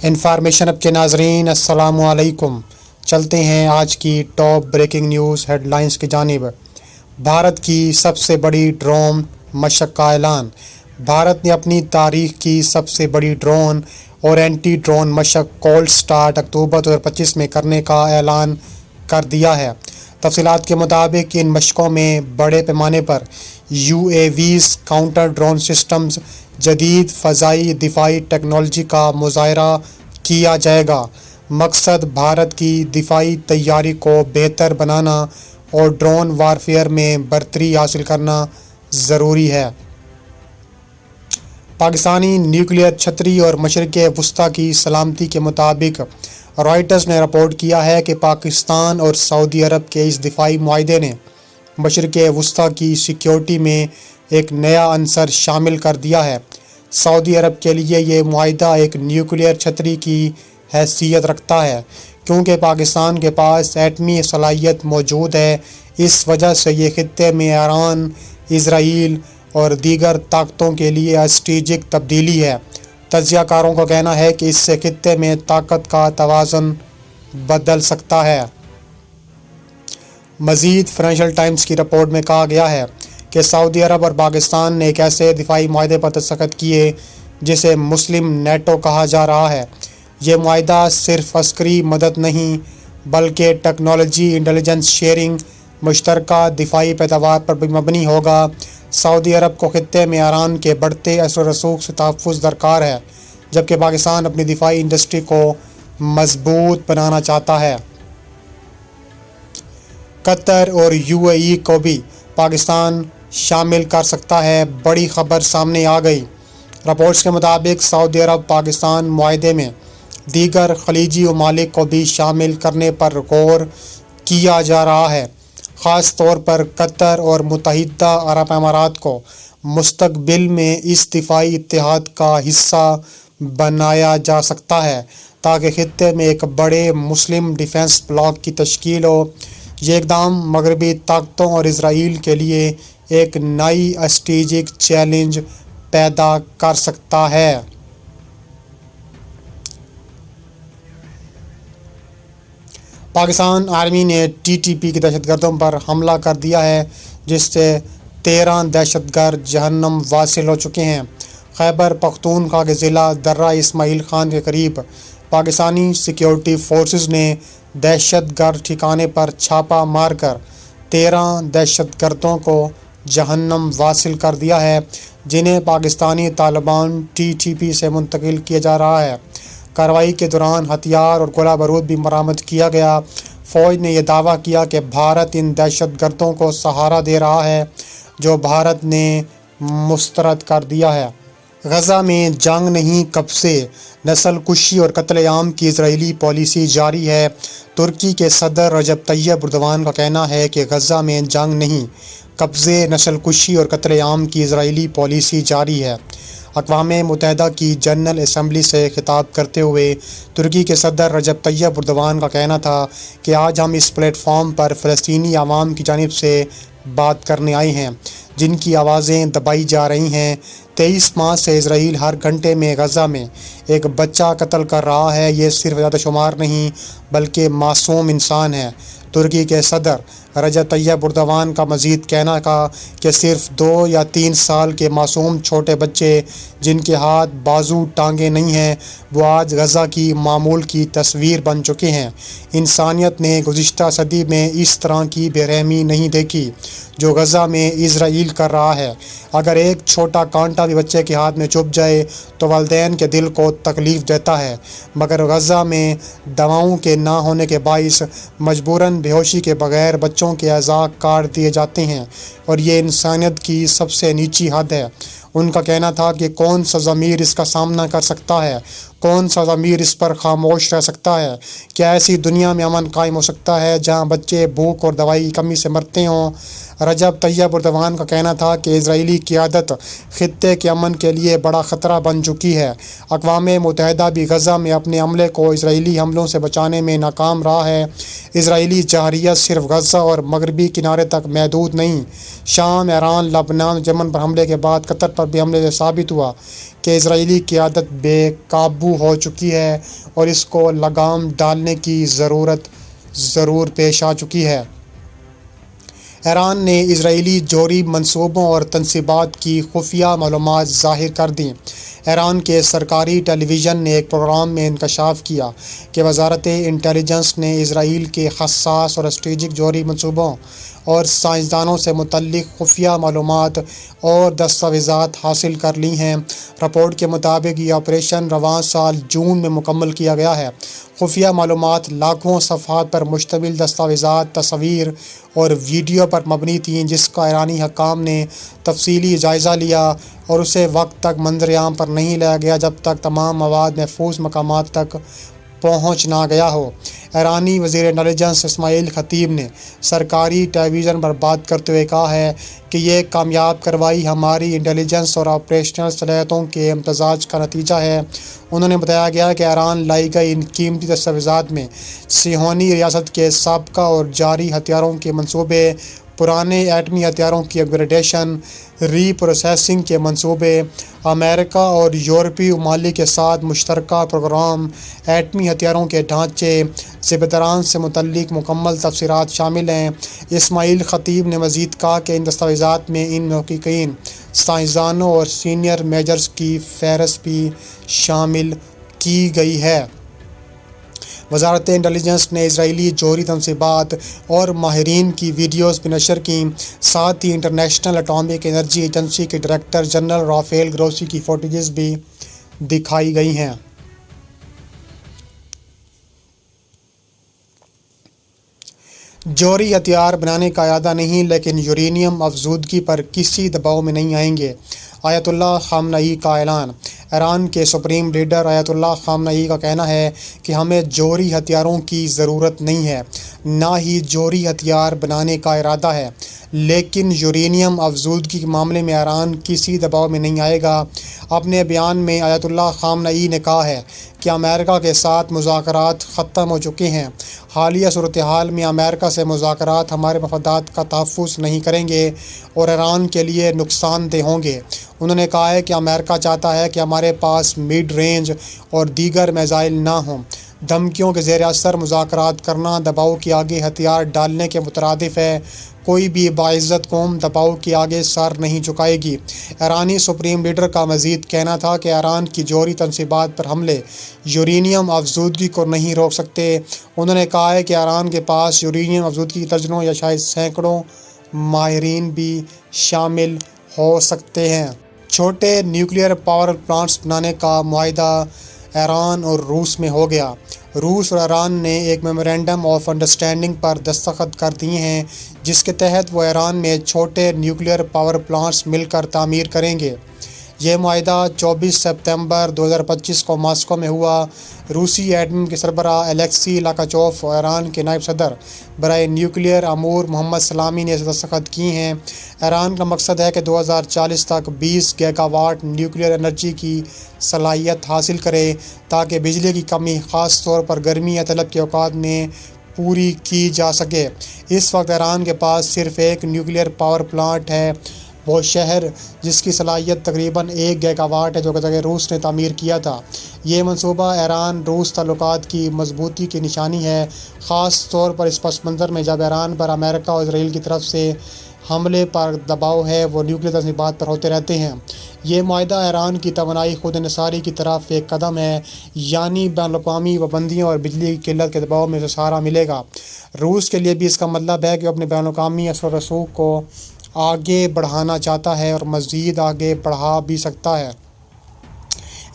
Information اب کے ناظرین السلام علیکم۔ چلتے ہیں آج کی top breaking news headlines کی جانب۔ بھارت کی سب سے بڑی ڈرون مشق کا اعلان۔ بھارت نے اپنی تاریخ کی سب سے بڑی ڈرون اور اینٹی ڈرون مشق کولڈ سٹارٹ اکتوبر 2025 میں کرنے کا اعلان کر دیا ہے۔ تفصیلات کے مطابق ان مشقوں میں بڑے پیمانے پر UAVs، کاؤنٹر ڈرون سسٹمز، جدید فضائی دفاعی ٹیکنالوجی کا مظاہرہ کیا جائے گا۔ مقصد بھارت کی دفاعی تیاری کو بہتر بنانا اور ڈرون وارفیئر میں برتری حاصل کرنا ضروری ہے۔ پاکستانی نیوکلیئر چھتری اور مشرق وسطیٰ کی سلامتی کے مطابق رائٹرز نے رپورٹ کیا ہے کہ پاکستان اور سعودی عرب کے اس دفاعی معاہدے نے مشرق وسطیٰ کی سیکیورٹی میں ایک نیا عنصر شامل کر دیا ہے۔ سعودی عرب کے لیے یہ معاہدہ ایک نیوکلیئر چھتری کی حیثیت رکھتا ہے کیونکہ پاکستان کے پاس ایٹمی صلاحیت موجود ہے۔ اس وجہ سے یہ خطے میں ایران، اسرائیل اور دیگر طاقتوں کے لیے اسٹریٹجک تبدیلی ہے۔ تجزیہ کاروں کا کہنا ہے کہ اس سے خطے میں طاقت کا توازن بدل سکتا ہے۔ مزید فائنینشل ٹائمز کی رپورٹ میں کہا گیا ہے کہ سعودی عرب اور پاکستان نے ایک ایسے دفاعی معاہدے پر دستخط کیے جسے مسلم نیٹو کہا جا رہا ہے۔ یہ معاہدہ صرف عسکری مدد نہیں بلکہ ٹیکنالوجی، انٹیلیجنس شیئرنگ، مشترکہ دفاعی پیداوار پر بھی مبنی ہوگا۔ سعودی عرب کو خطے میں ایران کے بڑھتے اثر و رسوخ سے تحفظ درکار ہے، جبکہ پاکستان اپنی دفاعی انڈسٹری کو مضبوط بنانا چاہتا ہے۔ قطر اور UAE کو بھی پاکستان شامل کر سکتا ہے، بڑی خبر سامنے آ گئی۔ رپورٹس کے مطابق سعودی عرب پاکستان معاہدے میں دیگر خلیجی ممالک کو بھی شامل کرنے پر غور کیا جا رہا ہے۔ خاص طور پر قطر اور متحدہ عرب امارات کو مستقبل میں اس دفاعی اتحاد کا حصہ بنایا جا سکتا ہے تاکہ خطے میں ایک بڑے مسلم ڈیفنس بلاک کی تشکیل ہو۔ یہ اقدام مغربی طاقتوں اور اسرائیل کے لیے ایک نئی اسٹریٹجک چیلنج پیدا کر سکتا ہے۔ پاکستان آرمی نے TTP کے دہشت گردوں پر حملہ کر دیا ہے، جس سے 13 دہشت گرد جہنم واصل ہو چکے ہیں۔ خیبر پختونخوا کے ضلع درہ اسماعیل خان کے قریب پاکستانی سیکیورٹی فورسز نے دہشت گرد ٹھکانے پر چھاپہ مار کر 13 دہشت گردوں کو جہنم واصل کر دیا ہے، جنہیں پاکستانی طالبان TTP سے منتقل کیا جا رہا ہے۔ کارروائی کے دوران ہتھیار اور گولہ بارود بھی برآمد کیا گیا۔ فوج نے یہ دعویٰ کیا کہ بھارت ان دہشت گردوں کو سہارا دے رہا ہے جو بھارت نے مسترد کر دیا ہے۔ غزہ میں جنگ نہیں، قبضے، نسل کشی اور قتل عام کی اسرائیلی پالیسی جاری ہے۔ ترکی کے صدر رجب طیب اردوان کا کہنا ہے کہ غزہ میں جنگ نہیں، قبضے، نسل کشی اور قتل عام کی اسرائیلی پالیسی جاری ہے۔ اقوام متحدہ کی جنرل اسمبلی سے خطاب کرتے ہوئے ترکی کے صدر رجب طیب اردوان کا کہنا تھا کہ آج ہم اس پلیٹ فارم پر فلسطینی عوام کی جانب سے بات کرنے آئے ہیں جن کی آوازیں دبائی جا رہی ہیں۔ 23 ماہ سے اسرائیل ہر گھنٹے میں غزہ میں ایک بچہ قتل کر رہا ہے۔ یہ صرف اعداد و شمار نہیں بلکہ معصوم انسان ہے۔ ترکی کے صدر رجب طیب اردوان کا مزید کہنا تھا کہ صرف 2 یا 3 سال کے معصوم چھوٹے بچے جن کے ہاتھ، بازو، ٹانگیں نہیں ہیں، وہ آج غزہ کی معمول کی تصویر بن چکے ہیں۔ انسانیت نے گزشتہ صدی میں اس طرح کی بے رحمی نہیں دیکھی جو غزہ میں اسرائیل کر رہا ہے۔ اگر ایک چھوٹا کانٹا بھی بچے کے ہاتھ میں چبھ جائے تو والدین کے دل کو تکلیف دیتا ہے، مگر غزہ میں دواؤں کے نہ ہونے کے باعث مجبوراً بے ہوشی کے بغیر بچوں کے اعضاء کاٹ دیے جاتے ہیں، اور یہ انسانیت کی سب سے نیچی حد ہے۔ ان کا کہنا تھا کہ کون سا ضمیر اس کا سامنا کر سکتا ہے، کون سا ضمیر اس پر خاموش رہ سکتا ہے؟ کیا ایسی دنیا میں امن قائم ہو سکتا ہے جہاں بچے بھوک اور دوائی کی کمی سے مرتے ہوں؟ رجب طیب اردوان کا کہنا تھا کہ اسرائیلی قیادت خطے کے امن کے لیے بڑا خطرہ بن چکی ہے۔ اقوام متحدہ بھی غزہ میں اپنے عملے کو اسرائیلی حملوں سے بچانے میں ناکام رہا ہے۔ اسرائیلی جارحیت صرف غزہ اور مغربی کنارے تک محدود نہیں، شام، ایران، لبنان اور یمن پر حملے کے بعد قطر پر بھی حملے سے ثابت ہوا کہ اسرائیلی قیادت بے قابو ہو چکی ہے اور اس کو لگام ڈالنے کی ضرورت ضرور پیش آ چکی ہے۔ ایران نے اسرائیلی جوہری منصوبوں اور تنصیبات کی خفیہ معلومات ظاہر کر دیں۔ ایران کے سرکاری ٹیلی ویژن نے ایک پروگرام میں انکشاف کیا کہ وزارت انٹیلی جنس نے اسرائیل کے حساس اور اسٹریٹجک جوہری منصوبوں اور سائنسدانوں سے متعلق خفیہ معلومات اور دستاویزات حاصل کر لی ہیں۔ رپورٹ کے مطابق یہ آپریشن رواں سال جون میں مکمل کیا گیا ہے۔ خفیہ معلومات لاکھوں صفحات پر مشتمل دستاویزات، تصاویر اور ویڈیو پر مبنی تھیں، جس کا ایرانی حکام نے تفصیلی جائزہ لیا اور اسے وقت تک منظر عام پر نہیں لایا گیا جب تک تمام مواد محفوظ مقامات تک پہنچ نہ گیا ہو۔ ایرانی وزیر انٹیلی جنس اسماعیل خطیب نے سرکاری ٹیلی ویژن پر بات کرتے ہوئے کہا ہے کہ یہ کامیاب کارروائی ہماری انٹیلی جنس اور آپریشنل صلاحیتوں کے امتزاج کا نتیجہ ہے۔ انہوں نے بتایا گیا کہ ایران لائی گئی ان قیمتی دستاویزات میں صہیونی ریاست کے سابقہ اور جاری ہتھیاروں کے منصوبے، پرانے ایٹمی ہتھیاروں کی اپ گریڈیشن، ری پروسیسنگ کے منصوبے، امریکہ اور یورپی ممالک کے ساتھ مشترکہ پروگرام، ایٹمی ہتھیاروں کے ڈھانچے، ذمہ سے متعلق مکمل تفصیلات شامل ہیں۔ اسماعیل خطیب نے مزید کہا کہ ان دستاویزات میں ان محققین، سائنسدانوں اور سینئر میجرز کی فہرست بھی شامل کی گئی ہے۔ وزارت انٹیلی جنس نے اسرائیلی جوہری تنصیبات اور ماہرین کی ویڈیوز بھی نشر کیں۔ ساتھ ہی انٹرنیشنل اٹامک انرجی ایجنسی کے ڈائریکٹر جنرل رافیل گروسی کی فوٹیجز بھی دکھائی گئی ہیں۔ جوہری ہتھیار بنانے کا ارادہ نہیں، لیکن یورینیم افزودگی پر کسی دباؤ میں نہیں آئیں گے، آیت اللہ خامنئی کا اعلان۔ ایران کے سپریم لیڈر آیت اللہ خامنئی کا کہنا ہے کہ ہمیں جوہری ہتھیاروں کی ضرورت نہیں ہے، نہ ہی جوہری ہتھیار بنانے کا ارادہ ہے، لیکن یورینیم افزودگی کے معاملے میں ایران کسی دباؤ میں نہیں آئے گا۔ اپنے بیان میں آیت اللہ خامنئی نے کہا ہے کہ امریکہ کے ساتھ مذاکرات ختم ہو چکے ہیں۔ حالیہ صورتحال میں امریکہ سے مذاکرات ہمارے مفادات کا تحفظ نہیں کریں گے اور ایران کے لیے نقصان دہ ہوں گے۔ انہوں نے کہا ہے کہ امریکہ چاہتا ہے کہ ہمارے پاس مڈ رینج اور دیگر میزائل نہ ہوں۔ دھمکیوں کے زیر اثر مذاکرات کرنا دباؤ کے آگے ہتھیار ڈالنے کے مترادف ہے۔ کوئی بھی باعزت قوم دباؤ کے آگے سر نہیں جھکائے گی۔ ایرانی سپریم لیڈر کا مزید کہنا تھا کہ ایران کی جوہری تنصیبات پر حملے یورینیم افزودگی کو نہیں روک سکتے۔ انہوں نے کہا ہے کہ ایران کے پاس یورینیم افزودگی کی درجنوں یا شاید سینکڑوں ماہرین بھی شامل ہو سکتے ہیں۔ چھوٹے نیوکلیئر پاور پلانٹس بنانے کا معاہدہ ایران اور روس میں ہو گیا۔ روس اور ایران نے ایک میمورینڈم آف انڈرسٹینڈنگ پر دستخط کر دیے ہیں، جس کے تحت وہ ایران میں چھوٹے نیوکلیئر پاور پلانٹس مل کر تعمیر کریں گے۔ یہ معاہدہ 24 ستمبر 2025 کو ماسکو میں ہوا۔ روسی ایٹم کے سربراہ الیکسی لاکاچوف اور ایران کے نائب صدر برائے نیوکلیئر امور محمد سلامی نے دستخط کیے ہیں۔ ایران کا مقصد ہے کہ 2040 تک 20 گیگا واٹ نیوکلیئر انرجی کی صلاحیت حاصل کرے تاکہ بجلی کی کمی خاص طور پر گرمی یا طلب کے اوقات میں پوری کی جا سکے۔ اس وقت ایران کے پاس صرف ایک نیوکلیئر پاور پلانٹ ہے، وہ شہر، جس کی صلاحیت تقریباً 1 گیگا واٹ ہے، جو کہ روس نے تعمیر کیا تھا۔ یہ منصوبہ ایران روس تعلقات کی مضبوطی کی نشانی ہے، خاص طور پر اس پس منظر میں جب ایران پر امریکہ اور اسرائیل کی طرف سے حملے پر دباؤ ہے، وہ نیوکلیئر تنصیبات پر ہوتے رہتے ہیں۔ یہ معاہدہ ایران کی توانائی خود انحصاری کی طرف ایک قدم ہے، یعنی بین الاقوامی پابندیوں اور بجلی کی قلت کے دباؤ میں سے سہارا ملے گا۔ روس کے لیے بھی اس کا مطلب ہے کہ وہ اپنے بین الاقوامی اثر و رسوخ کو آگے بڑھانا چاہتا ہے اور مزید آگے بڑھا بھی سکتا ہے۔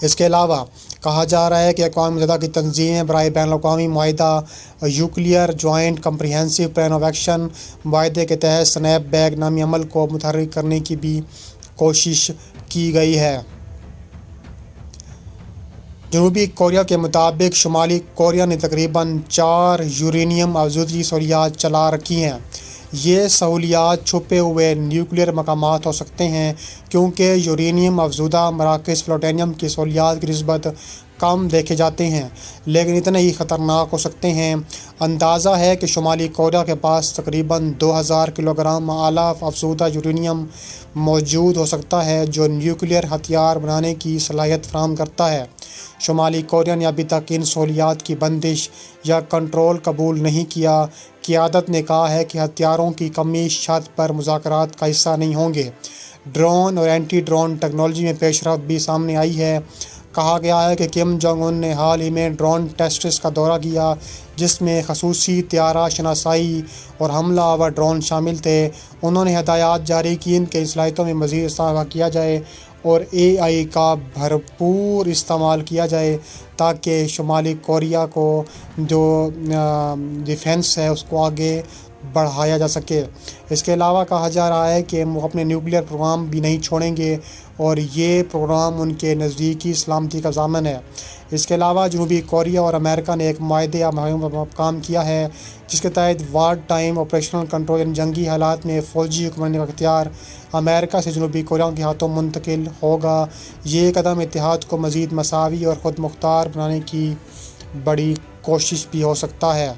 اس کے علاوہ کہا جا رہا ہے کہ اقوام متحدہ کی تنظیم برائے بین الاقوامی معاہدہ nuclear joint comprehensive plan of action معاہدے کے تحت سنیپ بیک نامی عمل کو متحرک کرنے کی بھی کوشش کی گئی ہے۔ جنوبی کوریا کے مطابق شمالی کوریا نے تقریباً 4 یورینیم افزودگی سہولیات چلا رکھی ہیں۔ یہ سہولیات چھپے ہوئے نیوکلیئر مقامات ہو سکتے ہیں کیونکہ یورینیم افزودہ مراکز پلوٹونیم کی سہولیات کی نسبت کم دیکھے جاتے ہیں، لیکن اتنے ہی خطرناک ہو سکتے ہیں۔ اندازہ ہے کہ شمالی کوریا کے پاس تقریباً 2000 کلو گرام اعلیٰ افزودہ یورینیم موجود ہو سکتا ہے جو نیوکلیئر ہتھیار بنانے کی صلاحیت فراہم کرتا ہے۔ شمالی کوریا نے ابھی تک ان سہولیات کی بندش یا کنٹرول قبول نہیں کیا۔ قیادت نے کہا ہے کہ ہتھیاروں کی کمی شرط پر مذاکرات کا حصہ نہیں ہوں گے۔ ڈرون اور اینٹی ڈرون ٹیکنالوجی میں پیش رفت بھی سامنے آئی ہے۔ کہا گیا ہے کہ کم جونگ ان نے حال ہی میں ڈرون ٹیسٹس کا دورہ کیا جس میں خصوصی طیارہ شناسائی اور حملہ آور ڈرون شامل تھے۔ انہوں نے ہدایات جاری کی کہ ان صلاحیتوں میں مزید اضافہ کیا جائے اور AI کا بھرپور استعمال کیا جائے تاکہ شمالی کوریا کو جو ڈیفنس ہے اس کو آگے بڑھایا جا سکے۔ اس کے علاوہ کہا جا رہا ہے کہ وہ اپنے نیوکلیئر پروگرام بھی نہیں چھوڑیں گے اور یہ پروگرام ان کے نزدیکی سلامتی کا ضامن ہے۔ اس کے علاوہ جنوبی کوریا اور امریکہ نے ایک معاہدے یا مہم پر کام کیا ہے جس کے تحت وار ٹائم آپریشنل کنٹرول یعنی جنگی حالات میں فوجی حکمرانی کا اختیار امریکہ سے جنوبی کوریا کے ہاتھوں منتقل ہوگا۔ یہ قدم اتحاد کو مزید مساوی اور خود مختار بنانے کی بڑی کوشش بھی ہو سکتا ہے۔